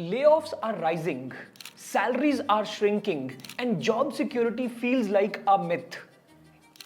Layoffs are rising, salaries are shrinking, and job security feels like a myth.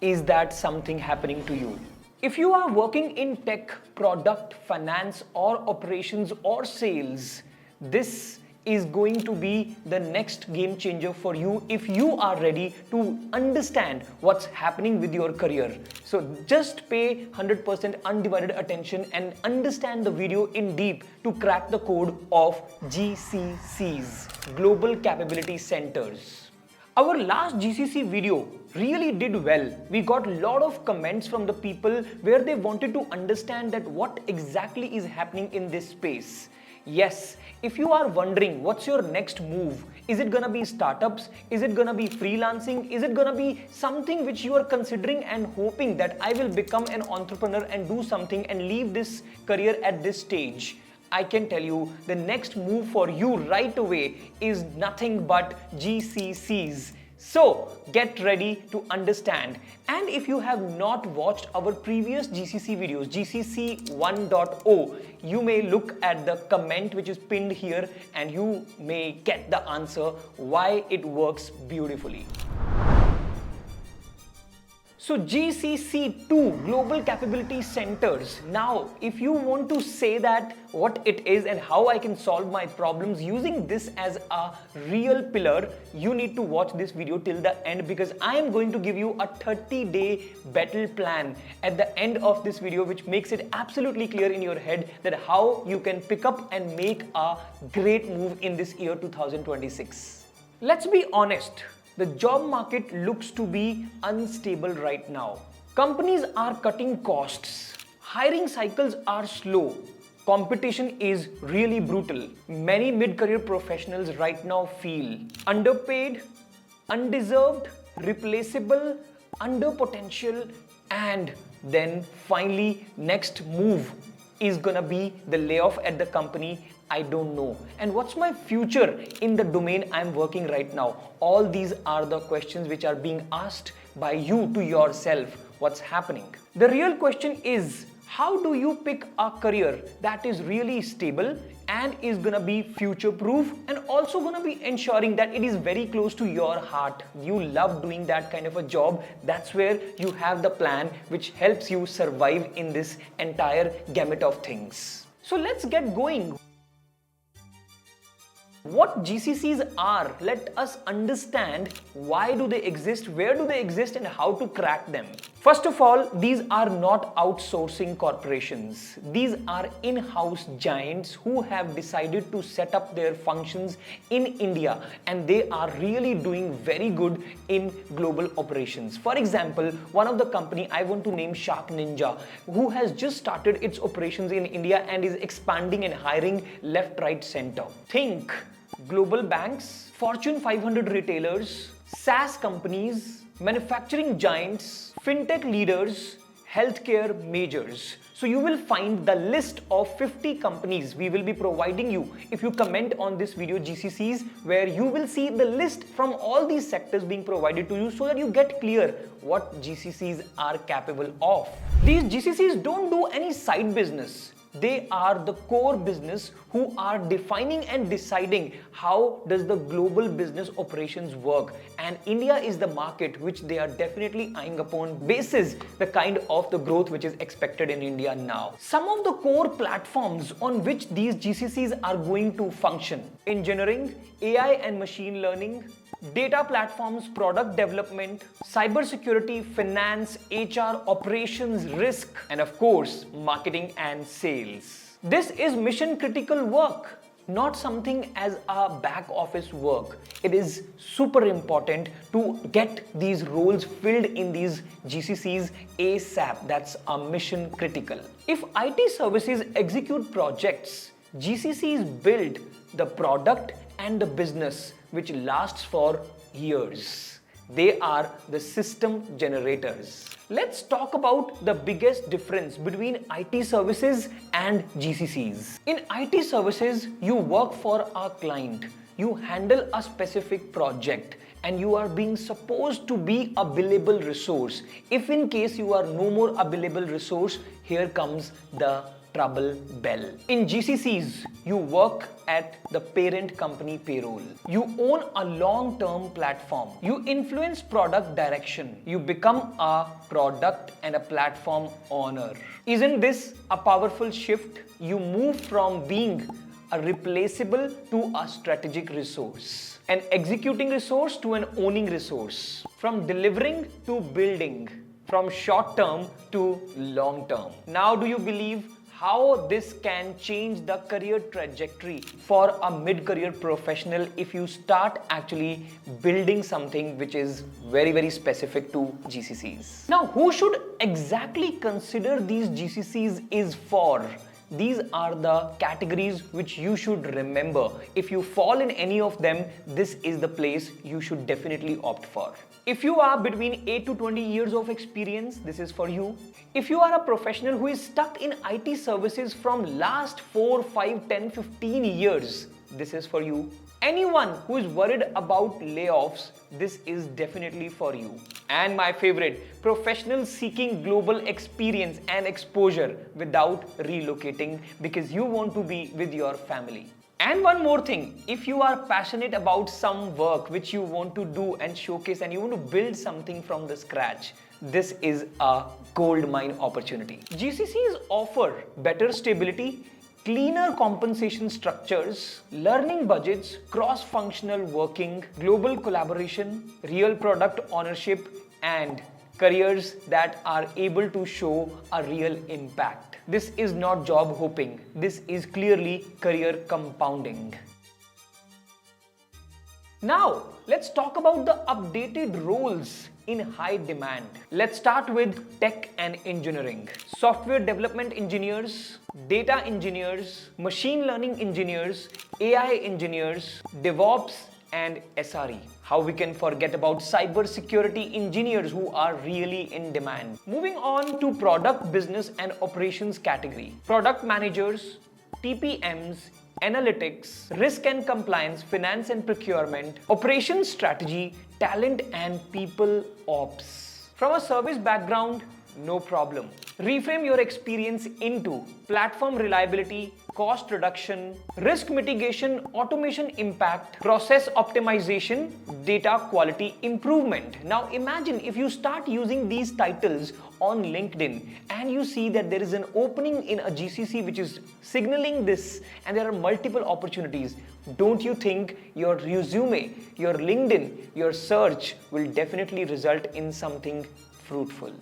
Is that something happening to you? If you are working in tech, product, finance, or operations or sales, this is going to be the next game changer for you if you are ready to understand what's happening with your career. So just pay 100% undivided attention and understand the video in deep to crack the code of GCCs, Global Capability Centers. Our last GCC video really did well. We got a lot of comments from the people where they wanted to understand that what exactly is happening in this space. Yes, if you are wondering what's your next move, is it gonna be startups? Is it gonna be freelancing? Is it gonna be something which you are considering and hoping that I will become an entrepreneur and do something and leave this career at this stage? I can tell you the next move for you right away is nothing but GCCs. So get ready to understand. And if you have not watched our previous GCC videos, GCC 1.0, you may look at the comment which is pinned here and you may get the answer why it works beautifully. So GCC 2, Global Capability Centers. Now, if you want to say that what it is and how I can solve my problems using this as a real pillar, you need to watch this video till the end because I am going to give you a 30-day battle plan at the end of this video which makes it absolutely clear in your head that how you can pick up and make a great move in this year 2026. Let's be honest. The job market looks to be unstable right now. Companies are cutting costs. Hiring cycles are slow. Competition is really brutal. Many mid-career professionals right now feel underpaid, undeserved, replaceable, under potential, and then finally next move is gonna be the layoff at the company. I don't know. And what's my future in the domain I'm working right now? All these are the questions which are being asked by you to yourself. What's happening? The real question is, how do you pick a career that is really stable and is gonna be future-proof and also gonna be ensuring that it is very close to your heart? You love doing that kind of a job. That's where you have the plan which helps you survive in this entire gamut of things. So let's get going. What GCCs are, let us understand why do they exist, where do they exist and how to crack them. First of all, these are not outsourcing corporations. These are in-house giants who have decided to set up their functions in India and they are really doing very good in global operations. For example, one of the company I want to name Shark Ninja, who has just started its operations in India and is expanding and hiring left, right, center. Think global banks, Fortune 500 retailers, SaaS companies, manufacturing giants, fintech leaders, healthcare majors. So you will find the list of 50 companies we will be providing you if you comment on this video GCCs, where you will see the list from all these sectors being provided to you so that you get clear what GCCs are capable of. These GCCs don't do any side business. They are the core business who are defining and deciding how does the global business operations work, and India is the market which they are definitely eyeing upon basis the kind of the growth which is expected in India now. Some of the core platforms on which these GCCs are going to function: engineering, AI and machine learning, data platforms, product development, cybersecurity, finance, HR, operations, risk, and of course, marketing and sales. This is mission critical work, not something as a back office work. It is super important to get these roles filled in these GCCs ASAP. That's a mission critical. If IT services execute projects, GCCs build the product and the business which lasts for years. They are the system generators. Let's talk about the biggest difference between IT services and GCCs. In IT services, you work for a client. You handle a specific project and you are being supposed to be a billable resource. If in case you are no more a billable resource, here comes the trouble bell. In GCCs, you work at the parent company payroll. You own a long-term platform. You influence product direction. You become a product and a platform owner. Isn't this a powerful shift? You move from being a replaceable to a strategic resource, an executing resource to an owning resource, from delivering to building, from short term to long term. Now, do you believe how this can change the career trajectory for a mid-career professional if you start actually building something which is very, very specific to GCCs? Now, who should exactly consider these GCCs is for? These are the categories which you should remember. If you fall in any of them, this is the place you should definitely opt for. If you are between 8 to 20 years of experience, this is for you. If you are a professional who is stuck in IT services from last 4, 5, 10, 15 years, this is for you. Anyone who is worried about layoffs, this is definitely for you. And my favorite, professionals seeking global experience and exposure without relocating because you want to be with your family. And one more thing, if you are passionate about some work which you want to do and showcase and you want to build something from the scratch, this is a gold mine opportunity. GCCs offer better stability, cleaner compensation structures, learning budgets, cross-functional working, global collaboration, real product ownership, and careers that are able to show a real impact. This is not job hopping. This is clearly career compounding. Now, let's talk about the updated roles in high demand. Let's start with tech and engineering. Software development engineers, data engineers, machine learning engineers, AI engineers, DevOps, and SRE. How we can forget about cybersecurity engineers who are really in demand. Moving on to product, business, and operations category. Product managers, TPMs, analytics, risk and compliance, finance and procurement, operations strategy, talent and people ops. From a service background, no problem. Reframe your experience into platform reliability, cost reduction, risk mitigation, automation impact, process optimization, data quality improvement. Now imagine if you start using these titles on LinkedIn and you see that there is an opening in a GCC which is signaling this and there are multiple opportunities. Don't you think your resume, your LinkedIn, your search will definitely result in something fruitful?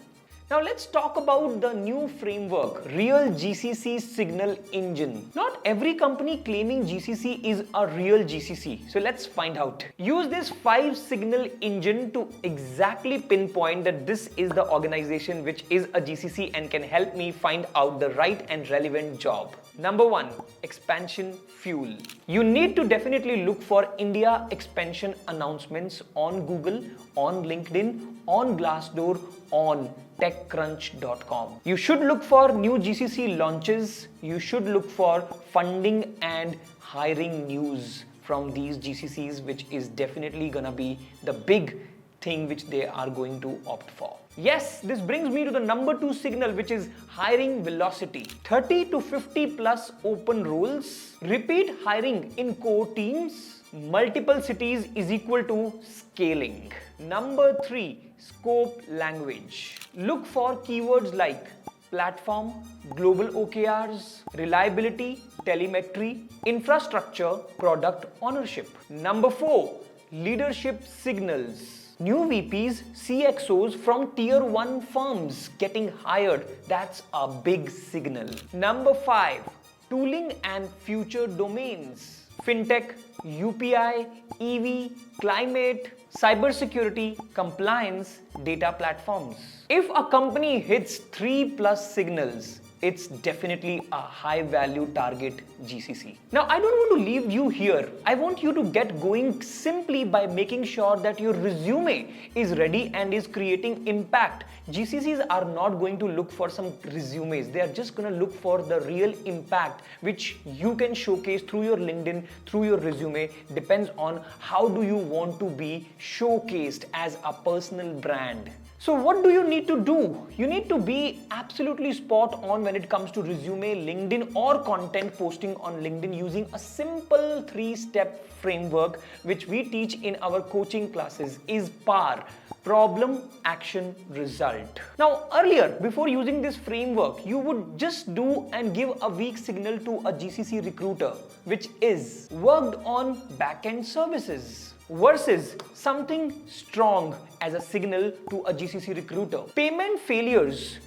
Now let's talk about the new framework, Real GCC Signal Engine. Not every company claiming GCC is a real GCC. So let's find out. Use this 5 signal engine to exactly pinpoint that this is the organization which is a GCC and can help me find out the right and relevant job. Number 1, expansion fuel. You need to definitely look for India expansion announcements on Google, on LinkedIn, on Glassdoor, on techcrunch.com. You should look for new GCC launches. You should look for funding and hiring news from these GCCs, which is definitely gonna be the big thing which they are going to opt for. Yes, this brings me to the number 2 signal, which is hiring velocity. 30 to 50 plus open roles, repeat hiring in core teams, multiple cities is equal to scaling. Number 3, scope language. Look for keywords like platform, global OKRs, reliability, telemetry, infrastructure, product ownership. Number 4, leadership signals. New VPs, CXOs from tier 1 firms getting hired. That's a big signal. Number 5, tooling and future domains. Fintech, UPI, EV, climate, cybersecurity, compliance, data platforms. If a company hits 3 plus signals, it's definitely a high value target GCC. Now, I don't want to leave you here. I want you to get going simply by making sure that your resume is ready and is creating impact. GCCs are not going to look for some resumes. They are just going to look for the real impact which you can showcase through your LinkedIn, through your resume. Depends on how do you want to be showcased as a personal brand. So what do you need to do? You need to be absolutely spot on when it comes to resume, LinkedIn or content posting on LinkedIn using a simple 3-step framework which we teach in our coaching classes is PAR, problem, action, result. Now earlier, before using this framework, you would just do and give a weak signal to a GCC recruiter, which is worked on backend services, versus something strong as a signal to a GCC recruiter. Payment failures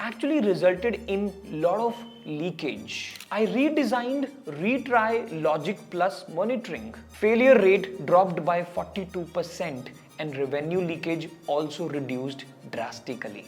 actually resulted in a lot of leakage. I redesigned retry logic plus monitoring. Failure rate dropped by 42% and revenue leakage also reduced drastically.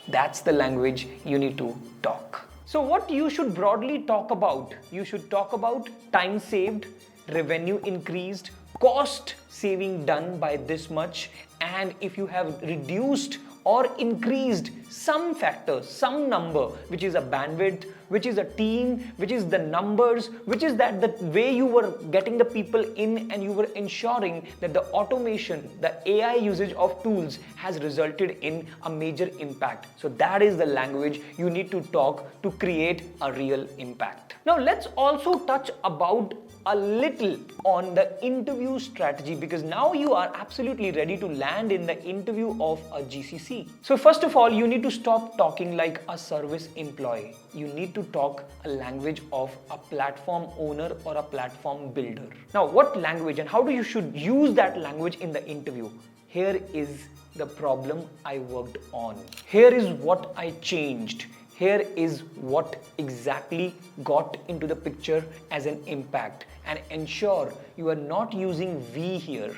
That's the language you need to talk. So what you should broadly talk about? You should talk about time saved, revenue increased, cost saving done by this much, and if you have reduced or increased some factor, some number, which is a bandwidth, which is a team, which is the numbers, which is that the way you were getting the people in and you were ensuring that the automation, the AI usage of tools has resulted in a major impact. So that is the language you need to talk to create a real impact. Now let's also touch about a little on the interview strategy, because now you are absolutely ready to land in the interview of a GCC. So first of all, you need to stop talking like a service employee. You need to talk a language of a platform owner or a platform builder. Now, what language and how do you should use that language in the interview? Here is the problem I worked on. Here is what I changed. Here is what exactly got into the picture as an impact, and ensure you are not using we here,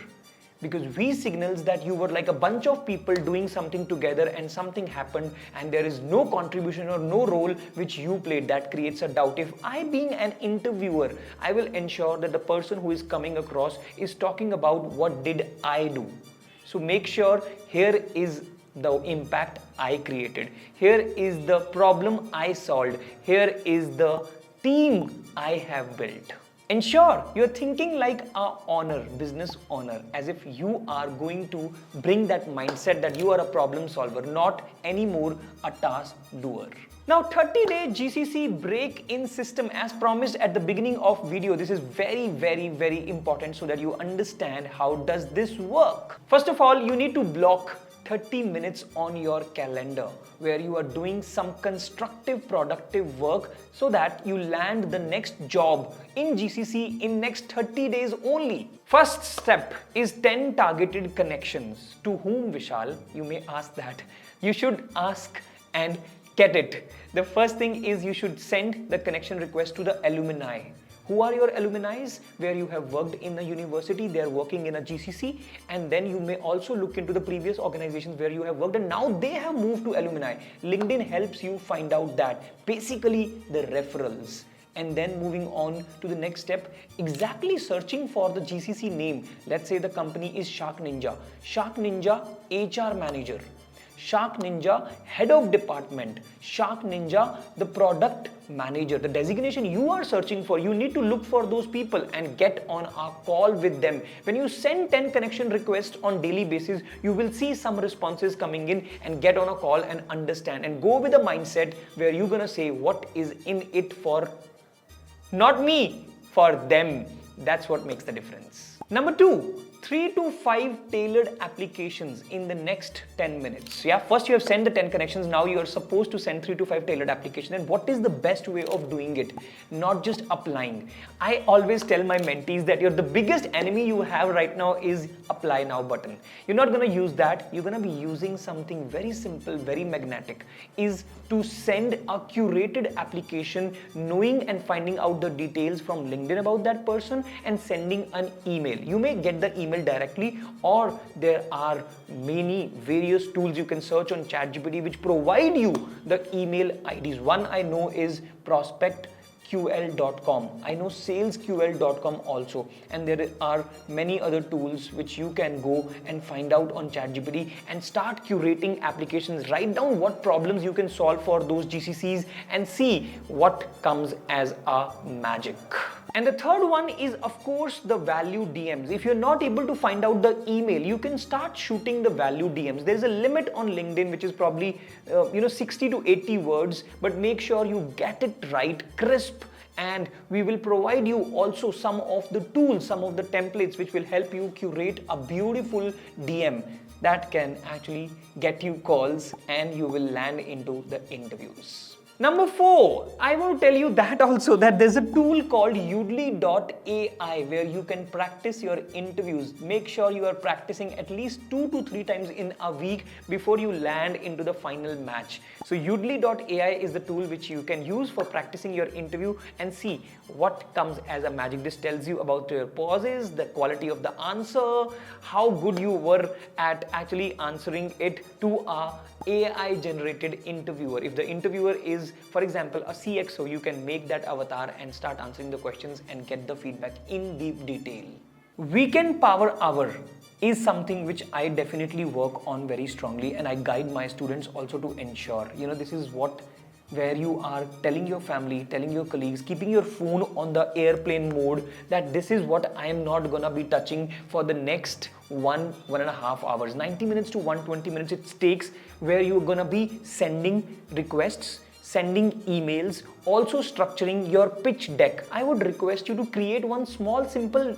because we signals that you were like a bunch of people doing something together and something happened and there is no contribution or no role which you played. That creates a doubt. If I, being an interviewer, I will ensure that the person who is coming across is talking about what did I do. So make sure here is the impact I created. Here is the problem I solved. Here is the team I have built. Ensure you're thinking like a business owner, as if you are going to bring that mindset that you are a problem solver, not anymore a task doer. Now 30-day GCC break-in system, as promised at the beginning of video. This is very, very, very important so that you understand how does this work. First of all, you need to block 30 minutes on your calendar where you are doing some constructive, productive work so that you land the next job in GCC in next 30 days only. First step is 10 targeted connections. To whom, Vishal? You may ask that. You should ask and get it. The first thing is you should send the connection request to the alumni. Who are your alumni? Where you have worked in a university, they are working in a GCC, and then you may also look into the previous organizations where you have worked and now they have moved to alumni. LinkedIn helps you find out that, basically the referrals. And then moving on to the next step, exactly searching for the GCC name. Let's say the company is Shark Ninja. Shark Ninja HR manager. Shark Ninja head of department, Shark Ninja the product manager, the designation you are searching for. You need to look for those people and get on a call with them. When you send 10 connection requests on daily basis, you will see some responses coming in, and get on a call and understand and go with a mindset where you're gonna say what is in it for not me, for them. That's what makes the difference. Number 2, 3 to 5 tailored applications in the next 10 minutes. Yeah, first you have sent the 10 connections. Now you are supposed to send 3 to 5 tailored applications. And what is the best way of doing it? Not just applying. I always tell my mentees that the biggest enemy you have right now is apply now button. You're not going to use that. You're going to be using something very simple, very magnetic, is to send a curated application, knowing and finding out the details from LinkedIn about that person and sending an email. You may get the email directly, or there are many various tools you can search on ChatGPT which provide you the email IDs. One I know is Prospect salesql.com. I know salesql.com also, and there are many other tools which you can go and find out on ChatGPT and start curating applications. Write down what problems you can solve for those GCCs and see what comes as a magic. And the third one is, of course, the value DMs. If you're not able to find out the email, you can start shooting the value DMs. There's a limit on LinkedIn, which is probably 60 to 80 words, but make sure you get it right, crisp, and we will provide you also some of the tools, some of the templates which will help you curate a beautiful DM that can actually get you calls and you will land into the interviews. Number 4, I want to tell you that also, that there's a tool called Udly.ai where you can practice your interviews. Make sure you are practicing at least 2 to 3 times in a week before you land into the final match. So Udly.ai is the tool which you can use for practicing your interview and see what comes as a magic. This tells you about your pauses, the quality of the answer, how good you were at actually answering it to a AI generated interviewer. If the interviewer is, for example, a CXO, you can make that avatar and start answering the questions and get the feedback in deep detail. Weekend power hour is something which I definitely work on very strongly, and I guide my students also to ensure, this is where you are telling your family, telling your colleagues, keeping your phone on the airplane mode, that this is what I am not gonna be touching for the next 1.5 hours. 90 minutes to 120 minutes it takes, where you're gonna be sending requests, sending emails, also structuring your pitch deck. I would request you to create one small simple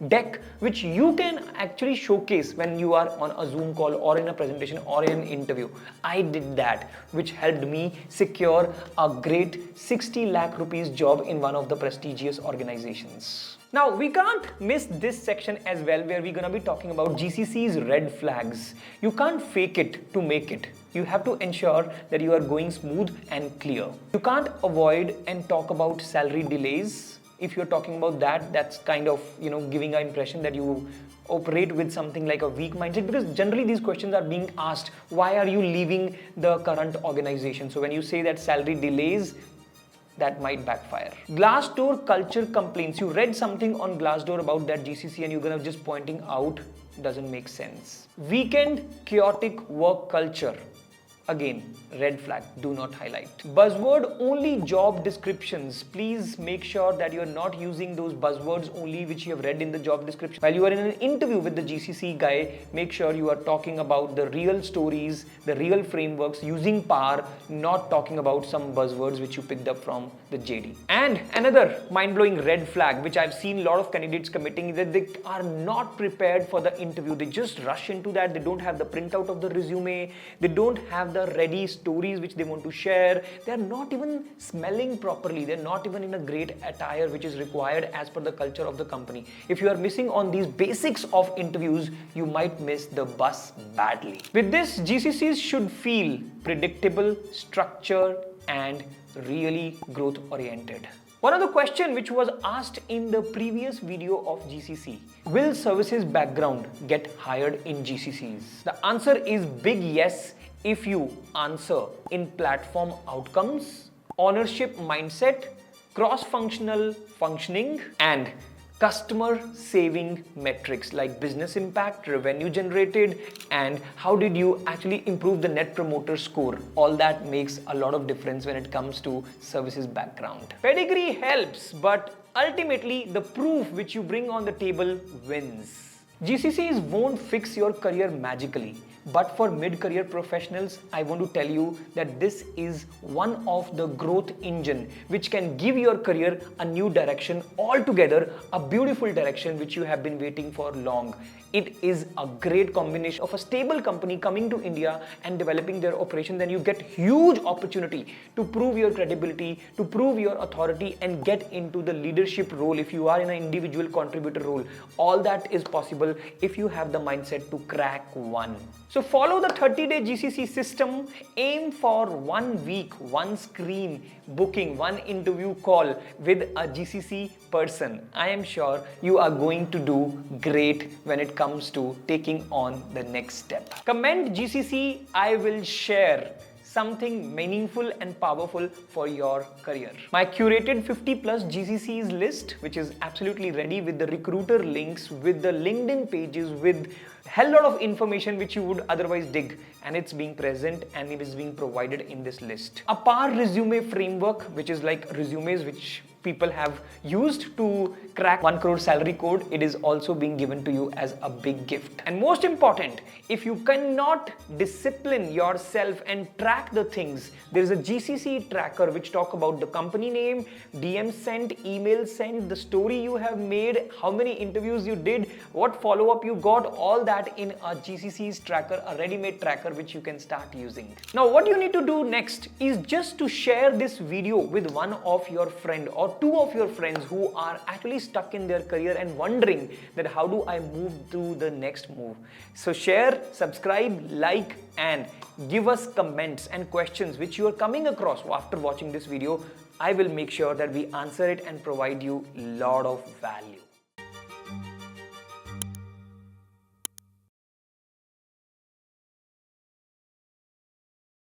deck which you can actually showcase when you are on a Zoom call or in a presentation or in an interview. I did that, which helped me secure a great 60 lakh rupees job in one of the prestigious organizations. Now, we can't miss this section as well, where we're gonna be talking about GCC's red flags. You can't fake it to make it. You have to ensure that you are going smooth and clear. You can't avoid and talk about salary delays. If you're talking about that, that's kind of, giving an impression that you operate with something like a weak mindset, because generally these questions are being asked, why are you leaving the current organization? So when you say that salary delays, that might backfire. Glassdoor culture complaints. You read something on Glassdoor about that GCC and you're gonna just pointing out, doesn't make sense. Weekend chaotic work culture. Again, red flag, do not highlight. Buzzword only job descriptions. Please make sure that you're not using those buzzwords only which you have read in the job description. While you are in an interview with the GCC guy, make sure you are talking about the real stories, the real frameworks, using power, not talking about some buzzwords which you picked up from the JD. And another mind-blowing red flag, which I've seen a lot of candidates committing, is that they are not prepared for the interview. They just rush into that. They don't have the printout of the resume. They don't have the ready stories which they want to share. They're not even smelling properly. They're not even in a great attire which is required as per the culture of the company. If you are missing on these basics of interviews, you might miss the bus badly. With this, GCCs should feel predictable, structured, and really growth oriented. One of the questions which was asked in the previous video of GCC, will services background get hired in GCCs? The answer is big yes if you answer in platform outcomes, ownership mindset, cross-functional functioning, and customer saving metrics like business impact, revenue generated, and how did you actually improve the net promoter score. All that makes a lot of difference when it comes to services background. Pedigree helps, but ultimately the proof which you bring on the table wins. GCCs won't fix your career magically, but for mid-career professionals, I want to tell you that this is one of the growth engine which can give your career a new direction altogether, a beautiful direction which you have been waiting for long. It is a great combination of a stable company coming to India and developing their operation. Then you get huge opportunity to prove your credibility, to prove your authority, and get into the leadership role if you are in an individual contributor role. All that is possible if you have the mindset to crack one. So follow the 30-day GCC system. Aim for 1 week, 1 screen booking, 1 interview call with a GCC person. I am sure you are going to do great when it comes to taking on the next step. Comment GCC, I will share something meaningful and powerful for your career. My curated 50 plus GCCs list, which is absolutely ready with the recruiter links, with the LinkedIn pages, with hell lot of information which you would otherwise dig, and it's being present and it is being provided in this list. A par resume framework, which is like resumes which people have used to crack 1 crore salary code, it is also being given to you as a big gift. And most important, if you cannot discipline yourself and track the things, there is a GCC tracker which talk about the company name, DM sent, email sent, the story you have made, how many interviews you did, what follow-up you got, all that in a GCC's tracker, a ready-made tracker which you can start using. Now what you need to do next is just to share this video with one of your friend or two of your friends who are actually stuck in their career and wondering that how do I move to the next move. So share, subscribe, like, and give us comments and questions which you are coming across after watching this video. I will make sure that we answer it and provide you a lot of value.